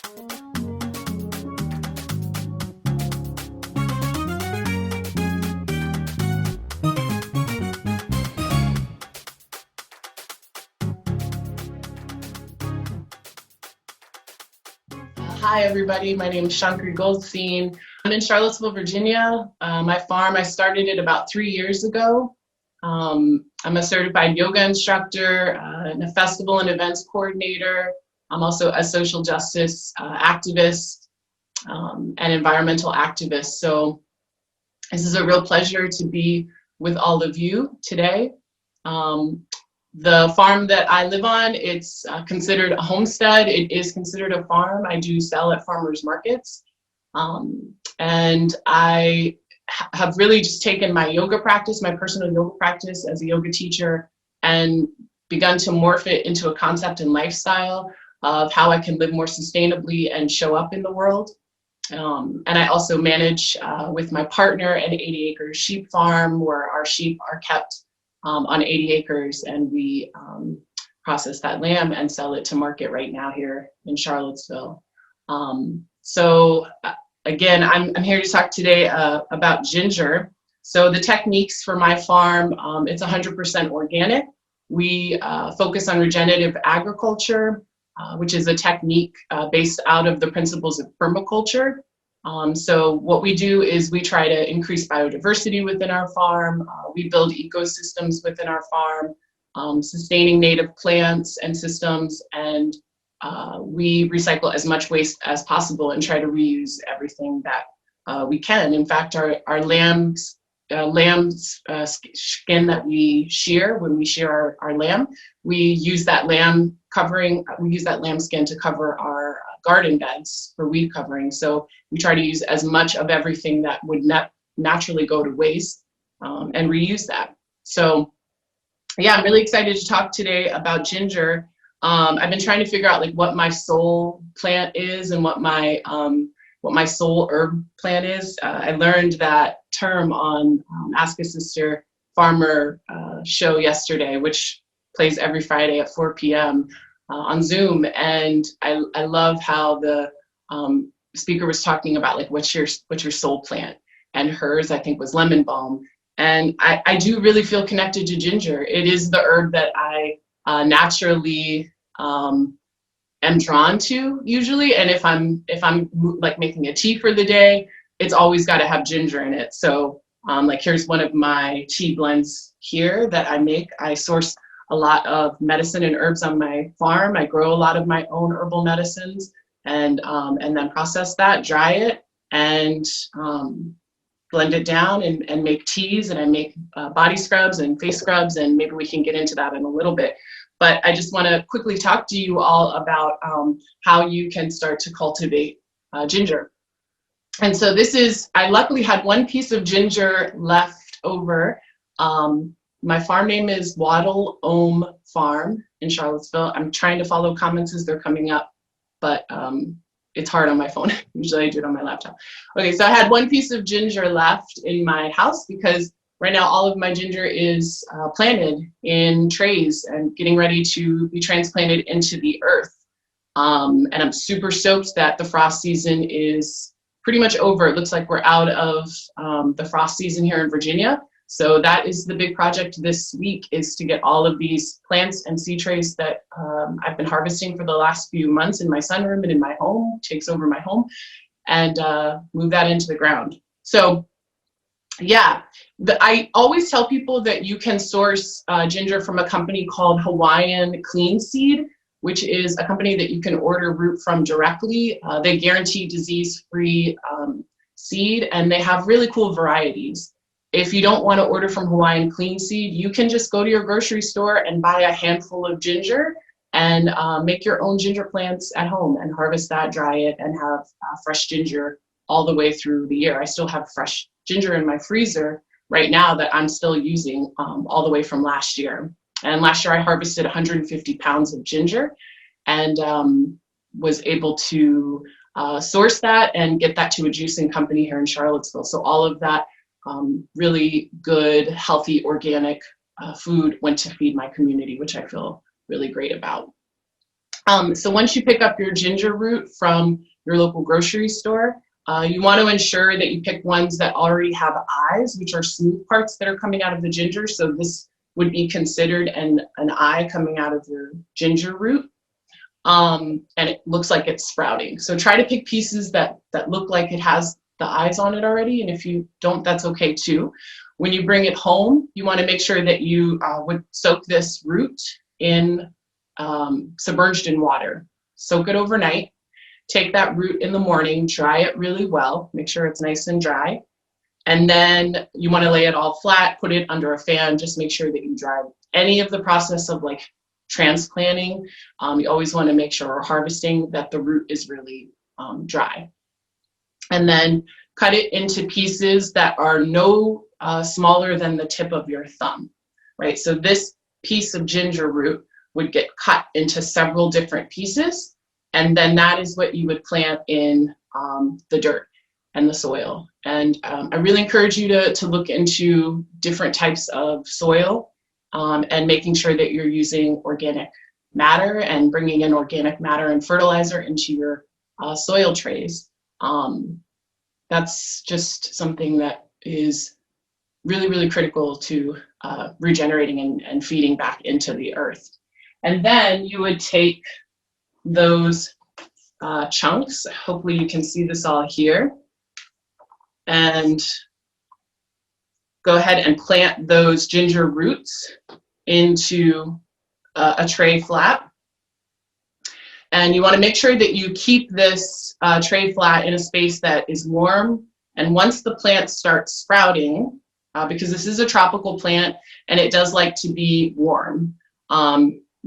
Hi, everybody. My name is Shankari Goldstein. I'm in Charlottesville, Virginia. My farm, I started it about 3 years ago. I'm a certified yoga instructor and a festival and events coordinator. I'm also a social justice activist and environmental activist. So this is a real pleasure to be with all of you today. The farm that I live on, it's considered a homestead. It is considered a farm. I do sell at farmers markets. And I have really just taken my yoga practice, my personal yoga practice as a yoga teacher, and begun to morph it into a concept and lifestyle of how I can live more sustainably and show up in the world. And I also manage with my partner an 80-acre sheep farm where our sheep are kept on 80 acres, and we process that lamb and sell it to market right now here in Charlottesville. So again, I'm here to talk today about ginger. So the techniques for my farm, it's 100% organic. We focus on regenerative agriculture, which is a technique based out of the principles of permaculture. So what we do is we try to increase biodiversity within our farm. We build ecosystems within our farm, sustaining native plants and systems, and we recycle as much waste as possible and try to reuse everything that we can. In fact, our lamb's skin that we shear, when we shear our lamb, we use that lamb skin to cover our garden beds for weed covering. So we try to use as much of everything that would naturally go to waste and reuse that. So yeah, I'm really excited to talk today about ginger. I've been trying to figure out like what my soul plant is and what my soul herb plant is. I learned that term on Ask a Sister Farmer show yesterday, which plays every Friday at 4 p.m. On Zoom, and I love how the speaker was talking about like what's your soul plant, and hers I think was lemon balm, and I do really feel connected to ginger. It is the herb that I naturally am drawn to usually, and if I'm like making a tea for the day, it's always got to have ginger in it. So like here's one of my tea blends here that I make. I source a lot of medicine and herbs on my farm. I grow a lot of my own herbal medicines and then process that, dry it, and blend it down and make teas, and I make body scrubs and face scrubs, and maybe we can get into that in a little bit. But I just want to quickly talk to you all about how you can start to cultivate ginger. And so I luckily had one piece of ginger left over. My farm name is Waddle Farm in Charlottesville. I'm trying to follow comments as they're coming up, but it's hard on my phone. Usually I do it on my laptop. Okay, so I had one piece of ginger left in my house because right now all of my ginger is planted in trays and getting ready to be transplanted into the earth. And I'm super stoked that the frost season is pretty much over. It looks like we're out of the frost season here in Virginia. So that is the big project this week, is to get all of these plants and seed trays that I've been harvesting for the last few months in my sunroom and in my home, takes over my home, and move that into the ground. So yeah, I always tell people that you can source ginger from a company called Hawaiian Clean Seed, which is a company that you can order root from directly. They guarantee disease-free seed, and they have really cool varieties. If you don't want to order from Hawaiian Clean Seed, you can just go to your grocery store and buy a handful of ginger and make your own ginger plants at home and harvest that, dry it, and have fresh ginger all the way through the year. I still have fresh ginger in my freezer right now that I'm still using all the way from last year. And last year I harvested 150 pounds of ginger and was able to source that and get that to a juicing company here in Charlottesville. So all of that really good, healthy, organic food went to feed my community, which I feel really great about. So once you pick up your ginger root from your local grocery store, you want to ensure that you pick ones that already have eyes, which are smooth parts that are coming out of the ginger. So this would be considered an eye coming out of your ginger root. And it looks like it's sprouting. So try to pick pieces that look like it has the eyes on it already. And if you don't, that's okay too. When you bring it home, you want to make sure that you would soak this root in submerged in water. Soak it overnight. Take that root in the morning, dry it really well, make sure it's nice and dry. And then you want to lay it all flat, put it under a fan, just make sure that you dry. Any of the process of like transplanting, you always want to make sure, or harvesting, that the root is really dry. And then cut it into pieces that are no smaller than the tip of your thumb, right? So this piece of ginger root would get cut into several different pieces, and then that is what you would plant in the dirt and the soil. And I really encourage you to look into different types of soil and making sure that you're using organic matter and bringing in organic matter and fertilizer into your soil trays. That's just something that is really, really critical to regenerating and feeding back into the earth. And then you would take those chunks, hopefully you can see this all here, and go ahead and plant those ginger roots into a tray flat. And you want to make sure that you keep this tray flat in a space that is warm. And once the plant starts sprouting, because this is a tropical plant and it does like to be warm,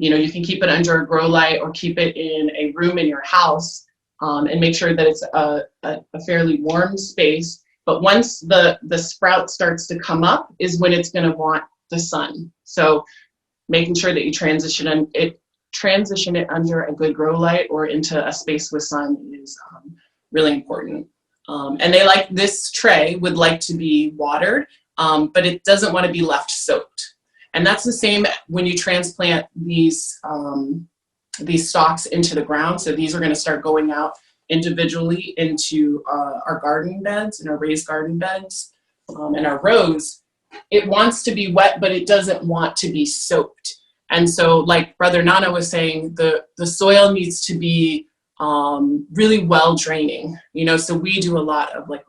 you know, you can keep it under a grow light or keep it in a room in your house and make sure that it's a fairly warm space. But once the sprout starts to come up is when it's going to want the sun. So making sure that you transition it under a good grow light or into a space with sun is really important. And this tray would like to be watered, but it doesn't want to be left soaked. And that's the same when you transplant these stalks into the ground. So these are going to start going out individually into our garden beds and our raised garden beds and our rows. It wants to be wet, but it doesn't want to be soaked. And so, like Brother Nana was saying, the soil needs to be really well draining. You know, so we do a lot of like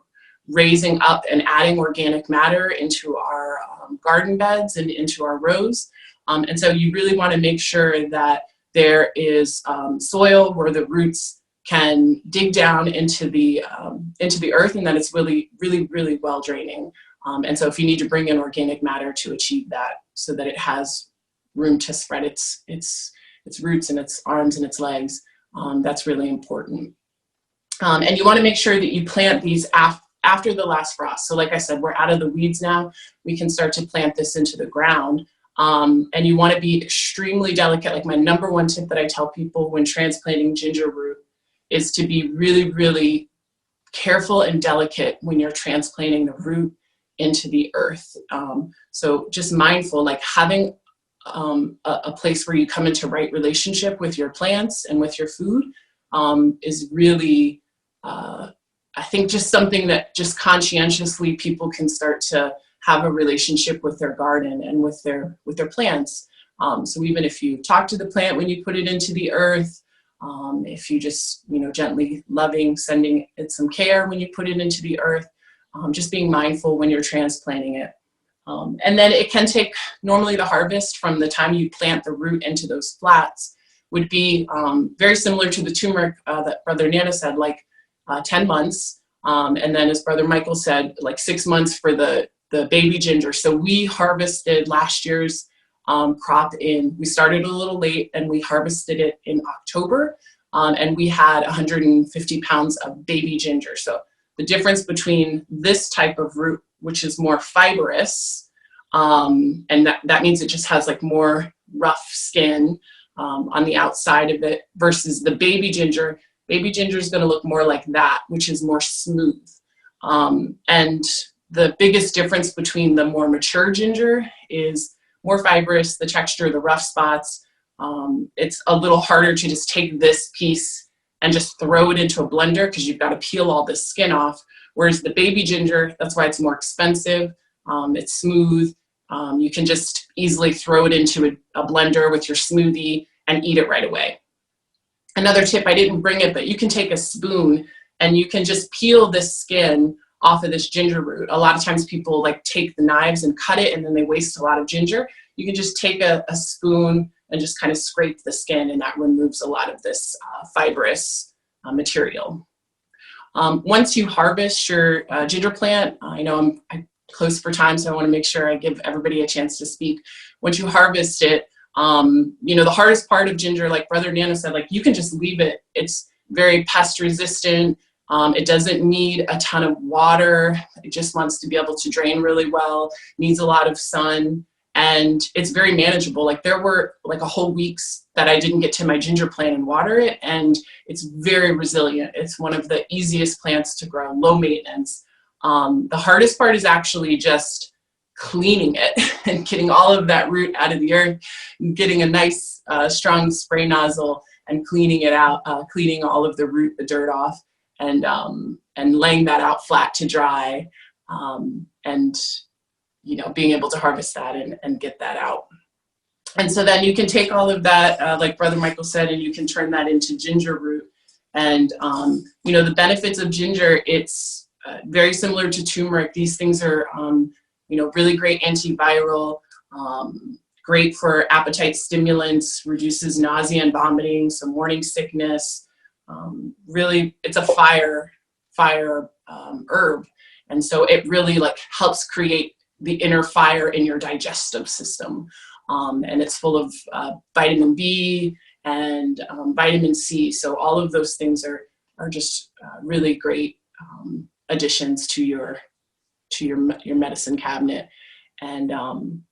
raising up and adding organic matter into our garden beds and into our rows. And so you really want to make sure that there is soil where the roots can dig down into the earth, and that it's really, really, really well draining. And so if you need to bring in organic matter to achieve that, so that it has room to spread its roots and its arms and its legs, that's really important. And you want to make sure that you plant these after the last frost. So like I said, we're out of the weeds now. We can start to plant this into the ground. And you want to be extremely delicate. Like my number one tip that I tell people when transplanting ginger root is to be really, really careful and delicate when you're transplanting the root into the earth. So just mindful, like having a place where you come into right relationship with your plants and with your food is really, I think, just something that just conscientiously people can start to have a relationship with their garden and with their plants. So even if you talk to the plant when you put it into the earth, if you just, you know, gently loving, sending it some care when you put it into the earth, just being mindful when you're transplanting it. And then it can take, normally the harvest from the time you plant the root into those flats would be very similar to the turmeric that Brother Nana said, like 10 months. And then as Brother Michael said, like 6 months for the baby ginger. So we harvested last year's crop we started a little late and we harvested it in October. And we had 150 pounds of baby ginger. So the difference between this type of root, which is more fibrous, and that means it just has like more rough skin on the outside of it, versus the baby ginger. Baby ginger is going to look more like that, which is more smooth. And the biggest difference between the more mature ginger is more fibrous, the texture, the rough spots, It's a little harder to just take this piece and just throw it into a blender because you've got to peel all the skin off. Whereas the baby ginger, that's why it's more expensive. It's smooth. You can just easily throw it into a blender with your smoothie and eat it right away. Another tip, I didn't bring it, but you can take a spoon and you can just peel this skin off of this ginger root. A lot of times people like take the knives and cut it and then they waste a lot of ginger. You can just take a spoon and just kind of scrape the skin, and that removes a lot of this fibrous material. Once you harvest your ginger plant, I know I'm close for time, so I want to make sure I give everybody a chance to speak. Once you harvest it, the hardest part of ginger, like Brother Nano said, like you can just leave it. It's very pest resistant. It doesn't need a ton of water. It just wants to be able to drain really well, needs a lot of sun, and it's very manageable. Like there were like a whole weeks that I didn't get to my ginger plant and water it, and it's very resilient. It's one of the easiest plants to grow, low maintenance. The hardest part is actually just cleaning it and getting all of that root out of the earth, getting a nice strong spray nozzle and cleaning it out, cleaning all of the root, the dirt off, and laying that out flat to dry, and being able to harvest that and get that out. And so then you can take all of that, like Brother Michael said, and you can turn that into ginger root. And the benefits of ginger, it's very similar to turmeric. These things are really great antiviral, great for appetite stimulants, reduces nausea and vomiting, some morning sickness. Really, it's a fire herb, and so it really like helps create the inner fire in your digestive system, and it's full of vitamin B and vitamin C. So all of those things are just really great additions to your medicine cabinet. And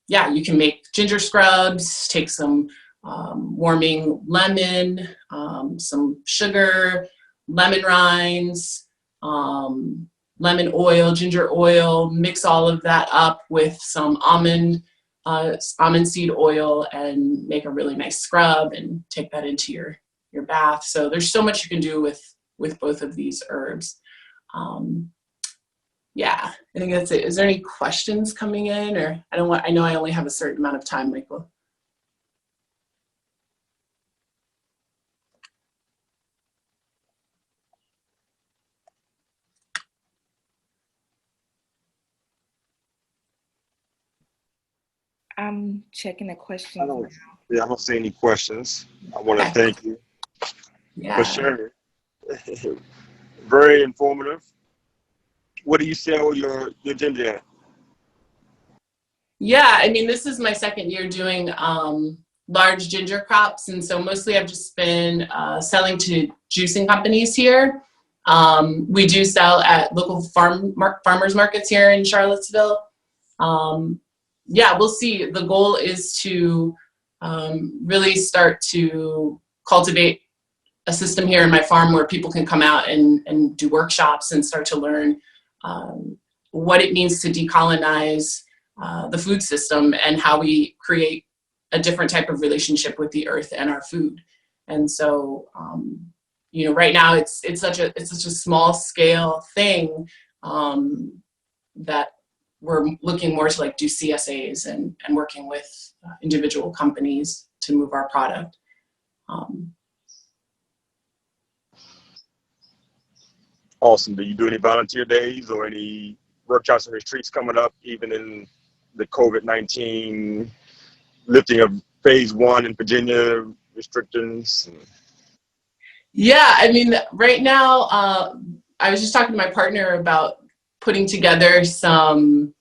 you can make ginger scrubs, take some warming lemon, some sugar, lemon rinds, lemon oil, ginger oil, mix all of that up with some almond seed oil and make a really nice scrub and take that into your bath. So there's so much you can do with both of these herbs. I think that's it. Is there any questions coming in, or I know I only have a certain amount of time, Michael. I'm checking the questions. I don't see any questions. I want to thank you for sharing. Very informative. What do you sell your ginger at? Yeah, I mean, this is my second year doing large ginger crops, and so mostly I've just been selling to juicing companies here. We do sell at local farmers markets here in Charlottesville. We'll see. The goal is to really start to cultivate a system here in my farm where people can come out and do workshops and start to learn what it means to decolonize the food system and how we create a different type of relationship with the earth and our food. And so, right now it's such a small scale thing that we're looking more to like do CSAs and working with individual companies to move our product. Awesome. Do you do any volunteer days or any workshops and retreats coming up, even in the COVID-19 lifting of phase 1 in Virginia restrictions? Yeah, I mean, right now, I was just talking to my partner about putting together some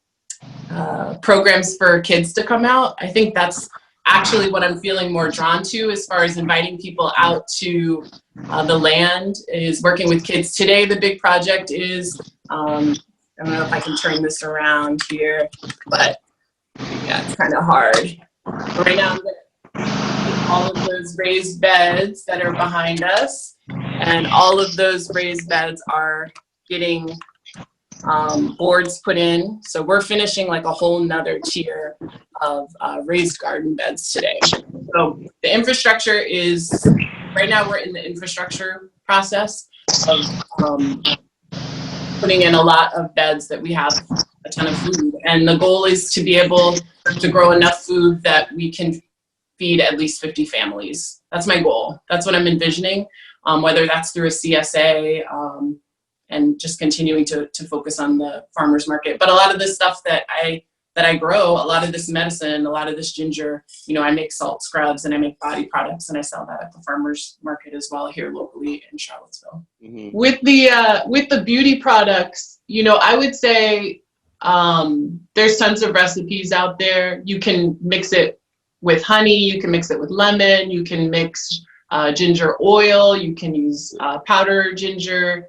programs for kids to come out. I think that's actually what I'm feeling more drawn to as far as inviting people out to the land, is working with kids. Today, the big project is, I don't know if I can turn this around here, but yeah, it's kind of hard. Right now, I'm going to all of those raised beds that are behind us, and all of those raised beds are getting boards put in. So we're finishing like a whole nother tier of raised garden beds today. So the infrastructure is, right now we're in the infrastructure process of putting in a lot of beds that we have a ton of food. And the goal is to be able to grow enough food that we can feed at least 50 families. That's my goal. That's what I'm envisioning, whether that's through a CSA and just continuing to focus on the farmer's market. But a lot of this stuff that I grow, a lot of this medicine, a lot of this ginger, you know, I make salt scrubs and I make body products and I sell that at the farmer's market as well here locally in Charlottesville. Mm-hmm. With the beauty products, you know, I would say there's tons of recipes out there. You can mix it with honey, you can mix it with lemon, you can mix ginger oil, you can use powder ginger,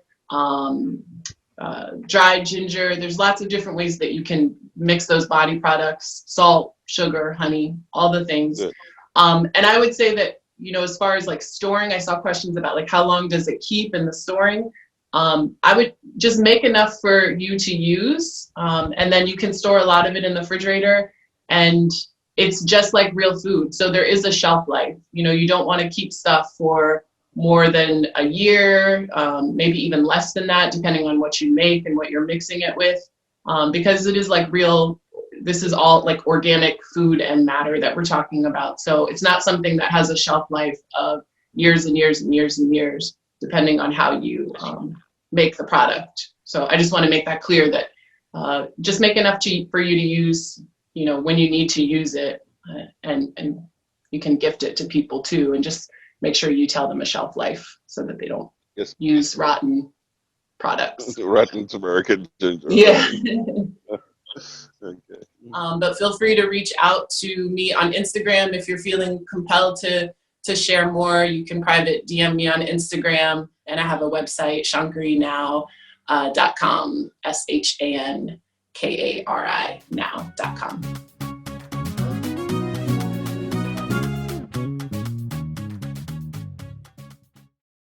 dried ginger. There's lots of different ways that you can mix those body products: salt, sugar, honey, all the things. Yeah. And I would say that, you know, as far as like storing, I saw questions about like how long does it keep in the storing. I would just make enough for you to use, and then you can store a lot of it in the refrigerator, and it's just like real food. So there is a shelf life. You know, you don't want to keep stuff for more than a year, maybe even less than that, depending on what you make and what you're mixing it with, because it is like real, this is all like organic food and matter that we're talking about. So it's not something that has a shelf life of years and years and years and years, depending on how you make the product. So I just want to make that clear that just make enough for you to use, you know, when you need to use it, and you can gift it to people too, and just make sure you tell them a shelf life so that they don't use rotten products. Rotten turmeric and ginger. Yeah. Okay. But feel free to reach out to me on Instagram if you're feeling compelled to share more. You can private DM me on Instagram, and I have a website, shankarinow.com, SHANKARI now.com.